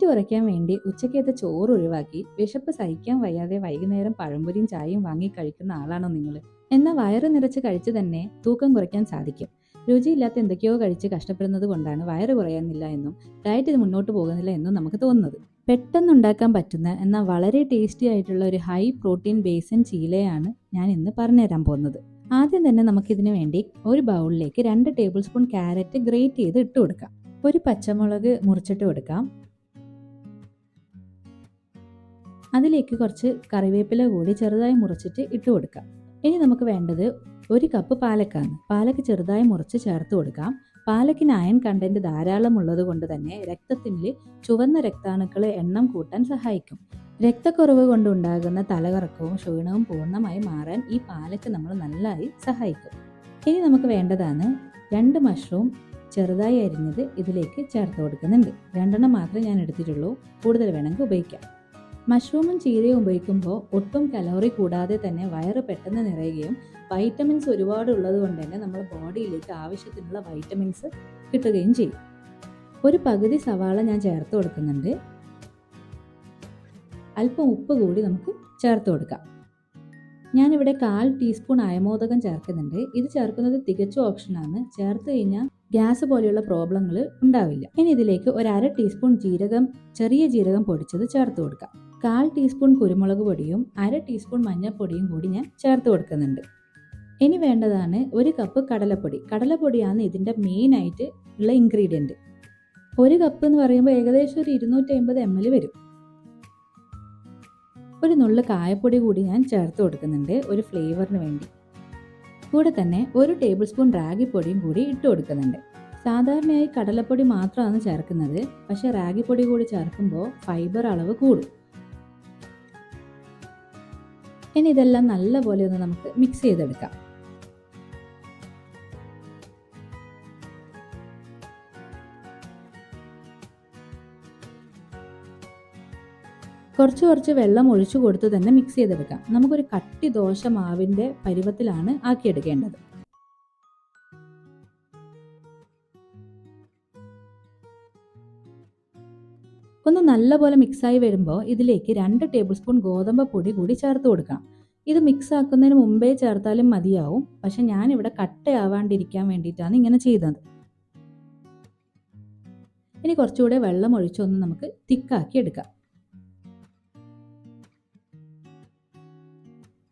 Wait കുറയ്ക്കാൻ വേണ്ടി ഉച്ചക്കത്തെ ചോറ് ഒഴിവാക്കി വിശപ്പ് സഹിക്കാൻ വയ്യാതെ വൈകുന്നേരം പഴംപൊരിയും ചായയും വാങ്ങി കഴിക്കുന്ന ആളാണോ നിങ്ങൾ? എന്നാൽ വയറ് നിറച്ച് കഴിച്ച് തന്നെ തൂക്കം കുറയ്ക്കാൻ സാധിക്കും. രുചിയില്ലാത്ത എന്തൊക്കെയോ കഴിച്ച് കഷ്ടപ്പെടുന്നത് കൊണ്ടാണ് വയറ് കുറയുന്നില്ല എന്നും ഡയറ്റ് മുന്നോട്ട് പോകുന്നില്ല എന്നും നമുക്ക് തോന്നുന്നത്. പെട്ടെന്ന് ഉണ്ടാക്കാൻ പറ്റുന്ന എന്നാൽ വളരെ ടേസ്റ്റി ആയിട്ടുള്ള ഒരു ഹൈ പ്രോട്ടീൻ ബേസൻ ചീലയാണ് ഞാൻ ഇന്ന് പറഞ്ഞുതരാൻ പോകുന്നത്. ആദ്യം തന്നെ നമുക്കിതിനു വേണ്ടി ഒരു ബൗളിലേക്ക് 2 ടേബിൾ സ്പൂൺ ക്യാരറ്റ് ഗ്രേറ്റ് ചെയ്ത് ഇട്ട് കൊടുക്കാം. ഒരു പച്ചമുളക് മുറിച്ചിട്ട് കൊടുക്കാം. അതിലേക്ക് കുറച്ച് കറിവേപ്പില കൂടി ചെറുതായി മുറിച്ചിട്ട് ഇട്ട് കൊടുക്കാം. ഇനി നമുക്ക് വേണ്ടത് 1 കപ്പ് പാലക്കാണ്. പാലക്ക് ചെറുതായി മുറിച്ച് ചേർത്ത് കൊടുക്കാം. പാലക്കിന് അയൺ കണ്ടന്റ് ധാരാളം ഉള്ളത് കൊണ്ട് തന്നെ രക്തത്തിൽ ചുവന്ന രക്താണുക്കളെ എണ്ണം കൂട്ടാൻ സഹായിക്കും. രക്തക്കുറവ് കൊണ്ടുണ്ടാകുന്ന തലകറക്കവും ക്ഷീണവും പൂർണ്ണമായി മാറാൻ ഈ പാലക്ക് നമ്മൾ നന്നായി സഹായിക്കും. ഇനി നമുക്ക് വേണ്ടതാണ് 2 മഷ്റൂം ചെറുതായി അരിഞ്ഞത് ഇതിലേക്ക് ചേർത്ത് കൊടുക്കുന്നുണ്ട്. 2 മാത്രമേ ഞാൻ എടുത്തിട്ടുള്ളൂ, കൂടുതൽ വേണമെങ്കിൽ ഉപയോഗിക്കാം. മഷ്റൂമും ചീരയും ഉപയോഗിക്കുമ്പോൾ ഒട്ടും കലോറി കൂടാതെ തന്നെ വയറ് പെട്ടെന്ന് നിറയുകയും വൈറ്റമിൻസ് ഒരുപാട് ഉള്ളത് കൊണ്ട് തന്നെ നമ്മുടെ ബോഡിയിലേക്ക് ആവശ്യത്തിനുള്ള വൈറ്റമിൻസ് കിട്ടുകയും ചെയ്യും. ഒരു പകുതി സവാള ഞാൻ ചേർത്ത് കൊടുക്കുന്നുണ്ട്. അല്പം ഉപ്പ് കൂടി നമുക്ക് ചേർത്ത് കൊടുക്കാം. ഞാനിവിടെ 1/4 ടീസ്പൂൺ അയമോദകം ചേർക്കുന്നുണ്ട്. ഇത് ചേർക്കുന്നത് തികച്ചും ഓപ്ഷനാണ്. ചേർത്ത് കഴിഞ്ഞാൽ ഗ്യാസ് പോലെയുള്ള പ്രോബ്ലങ്ങൾ ഉണ്ടാവില്ല. ഇനി ഇതിലേക്ക് 1/2 ടീസ്പൂൺ ചെറിയ ജീരകം പൊടിച്ചത് ചേർത്ത് കൊടുക്കാം. 1/4 ടീസ്പൂൺ കുരുമുളക് പൊടിയും 1/2 ടീസ്പൂൺ മഞ്ഞൾപ്പൊടിയും കൂടി ഞാൻ ചേർത്ത് കൊടുക്കുന്നുണ്ട്. ഇനി വേണ്ടതാണ് 1 കപ്പ് കടലപ്പൊടി. കടലപ്പൊടിയാണ് ഇതിൻ്റെ മെയിൻ ആയിട്ട് ഉള്ള ഇൻഗ്രീഡിയൻറ്റ്. 1 കപ്പ് എന്ന് പറയുമ്പോൾ ഏകദേശം ഒരു 250 ml വരും. ഒരു നുള്ളു കായപ്പൊടി കൂടി ഞാൻ ചേർത്ത് കൊടുക്കുന്നുണ്ട് ഒരു ഫ്ലേവറിന് വേണ്ടി. കൂടെ തന്നെ 1 ടേബിൾ സ്പൂൺ റാഗിപ്പൊടിയും കൂടി ഇട്ട് കൊടുക്കുന്നുണ്ട്. സാധാരണയായി കടലപ്പൊടി മാത്രമാണ് ചേർക്കുന്നത്, പക്ഷേ റാഗിപ്പൊടി കൂടി ചേർക്കുമ്പോൾ ഫൈബർ അളവ് കൂടും. ഇനി ഇതെല്ലാം നല്ലപോലെ ഒന്ന് നമുക്ക് മിക്സ് ചെയ്തെടുക്കാം. കുറച്ച് വെള്ളം ഒഴിച്ചു കൊടുത്ത് തന്നെ മിക്സ് ചെയ്തെടുക്കാം. നമുക്കൊരു കട്ടി ദോശ മാവിൻ്റെ പരുവത്തിലാണ് ആക്കിയെടുക്കേണ്ടത്. ഒന്ന് നല്ലപോലെ മിക്സായി വരുമ്പോൾ ഇതിലേക്ക് 2 ടേബിൾ സ്പൂൺ ഗോതമ്പ് പൊടി കൂടി ചേർത്ത് കൊടുക്കാം. ഇത് മിക്സ് ആക്കുന്നതിന് മുമ്പേ ചേർത്താലും മതിയാവും, പക്ഷെ ഞാനിവിടെ കട്ടയാവാണ്ടിരിക്കാൻ വേണ്ടിയിട്ടാണ് ഇങ്ങനെ ചെയ്തത്. ഇനി കുറച്ചുകൂടെ വെള്ളം ഒഴിച്ചൊന്ന് നമുക്ക് തിക്കാക്കി എടുക്കാം.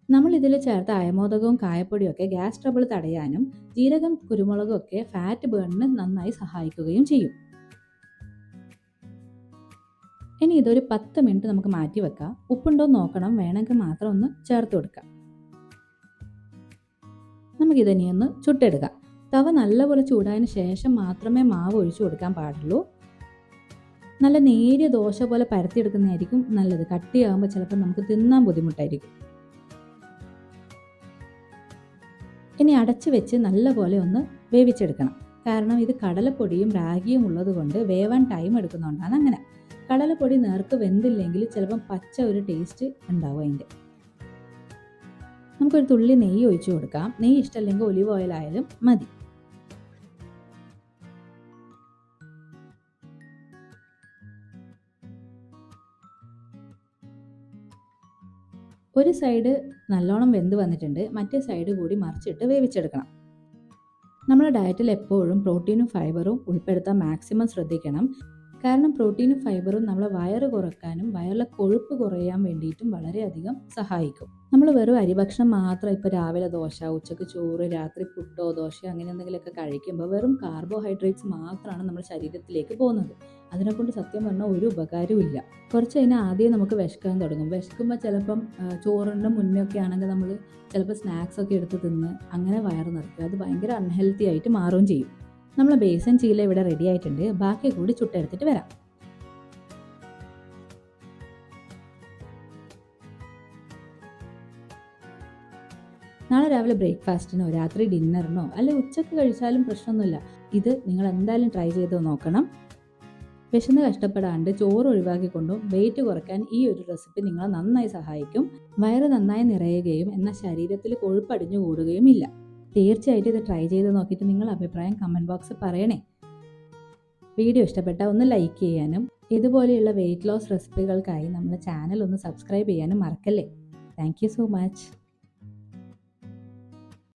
നമ്മൾ ഇതിൽ ചേർത്ത അയമോദകവും കായപ്പൊടിയും ഒക്കെ ഗ്യാസ് ട്രബിൾ തടയാനും ജീരകം കുരുമുളകും ഒക്കെ ഫാറ്റ് ബേണിന് നന്നായി സഹായിക്കുകയും ചെയ്യും. ഇനി ഇതൊരു 10 മിനിറ്റ് നമുക്ക് മാറ്റി വെക്കാം. ഉപ്പുണ്ടോ നോക്കണം, വേണമെങ്കിൽ മാത്രം ഒന്ന് ചേർത്ത് കൊടുക്കാം. നമുക്കിതിനെ ഒന്ന് ചുട്ടെടുക്കാം. തവ നല്ലപോലെ ചൂടായതിനു ശേഷം മാത്രമേ മാവ് ഒഴിച്ചു കൊടുക്കാൻ പാടുള്ളൂ. നല്ല നേരിയ ദോശ പോലെ പരത്തിയെടുക്കുന്നതായിരിക്കും നല്ലത്. കട്ടിയാകുമ്പോൾ ചിലപ്പോൾ നമുക്ക് തിന്നാൻ ബുദ്ധിമുട്ടായിരിക്കും. ഇനി അടച്ചു വെച്ച് നല്ലപോലെ ഒന്ന് വേവിച്ചെടുക്കണം. കാരണം ഇത് കടലപ്പൊടിയും റാഗിയും ഉള്ളത് കൊണ്ട് വേവാൻ ടൈം എടുക്കുന്നതുകൊണ്ടാണ് അങ്ങനെ. കടലപ്പൊടി നേർക്ക് വെന്തില്ലെങ്കിൽ ചിലപ്പം പച്ച ഒരു ടേസ്റ്റ് ഉണ്ടാവും അതിൻ്റെ. നമുക്കൊരു തുള്ളി നെയ്യ് ഒഴിച്ചു കൊടുക്കാം. നെയ്യ് ഇഷ്ടമല്ലെങ്കിൽ ഒലിവ് ഓയിൽ ആയാലും മതി. ഒരു സൈഡ് നല്ലോണം വെന്ത് വന്നിട്ടുണ്ട്, മറ്റേ സൈഡ് കൂടി മറിച്ചിട്ട് വേവിച്ചെടുക്കണം. നമ്മുടെ ഡയറ്റിൽ എപ്പോഴും പ്രോട്ടീനും ഫൈബറും ഉൾപ്പെടുത്താൻ മാക്സിമം ശ്രദ്ധിക്കണം. കാരണം പ്രോട്ടീനും ഫൈബറും നമ്മളെ വയറ് കുറയ്ക്കാനും വയറിലെ കൊഴുപ്പ് കുറയാൻ വേണ്ടിയിട്ടും വളരെയധികം സഹായിക്കും. നമ്മൾ വെറും അരിഭക്ഷണം മാത്രം ഇപ്പോൾ രാവിലെ ദോശ, ഉച്ചക്ക് ചോറ്, രാത്രി പുട്ടോ ദോശ അങ്ങനെ എന്തെങ്കിലുമൊക്കെ കഴിക്കുമ്പോൾ വെറും കാർബോഹൈഡ്രേറ്റ്സ് മാത്രമാണ് നമ്മുടെ ശരീരത്തിലേക്ക് പോകുന്നത്. അതിനെക്കൊണ്ട് സത്യം പറഞ്ഞാൽ ഒരു ഉപകാരവും ഇല്ല. കുറച്ച് കഴിഞ്ഞാൽ ആദ്യം നമുക്ക് വിശക്കാൻ തുടങ്ങും. വിശക്കുമ്പോൾ ചിലപ്പം ചോറിൻ്റെ മുന്നൊക്കെ ആണെങ്കിൽ നമ്മൾ ചിലപ്പോൾ സ്നാക്സ് ഒക്കെ എടുത്ത് തിന്ന് അങ്ങനെ വയറ് നിറയ്ക്കും. അത് ഭയങ്കര അൺഹെൽത്തി ആയിട്ട് മാറുകയും ചെയ്യും. നമ്മൾ ബേസൻ ചീല ഇവിടെ റെഡി ആയിട്ടുണ്ട്. ബാക്കി കൂടി ചുട്ടെടുത്തിട്ട് വരാം. നാളെ രാവിലെ ബ്രേക്ക്ഫാസ്റ്റിനോ രാത്രി ഡിന്നറിനോ അല്ലെ ഉച്ചക്ക് കഴിച്ചാലും പ്രശ്നമൊന്നുമില്ല. ഇത് നിങ്ങൾ എന്തായാലും ട്രൈ ചെയ്ത് നോക്കണം. വിശന്ന് കഷ്ടപ്പെടാണ്ട് ചോറ് ഒഴിവാക്കിക്കൊണ്ടും വെയിറ്റ് കുറയ്ക്കാൻ ഈ ഒരു റെസിപ്പി നിങ്ങളെ നന്നായി സഹായിക്കും. വയറ് നന്നായി നിറയുകയും എന്നാൽ ശരീരത്തിൽ കൊഴുപ്പടിഞ്ഞു കൂടുകയും ഇല്ല. തീർച്ചയായിട്ടും ഇത് ട്രൈ ചെയ്ത് നോക്കിയിട്ട് നിങ്ങളുടെ അഭിപ്രായം കമൻറ്റ് ബോക്സിൽ പറയണേ. വീഡിയോ ഇഷ്ടപ്പെട്ടാൽ ഒന്ന് ലൈക്ക് ചെയ്യാനും ഇതുപോലെയുള്ള വെയിറ്റ് ലോസ് റെസിപ്പികൾക്കായി നമ്മുടെ ചാനൽ ഒന്ന് സബ്സ്ക്രൈബ് ചെയ്യാനും മറക്കല്ലേ. Thank you so much.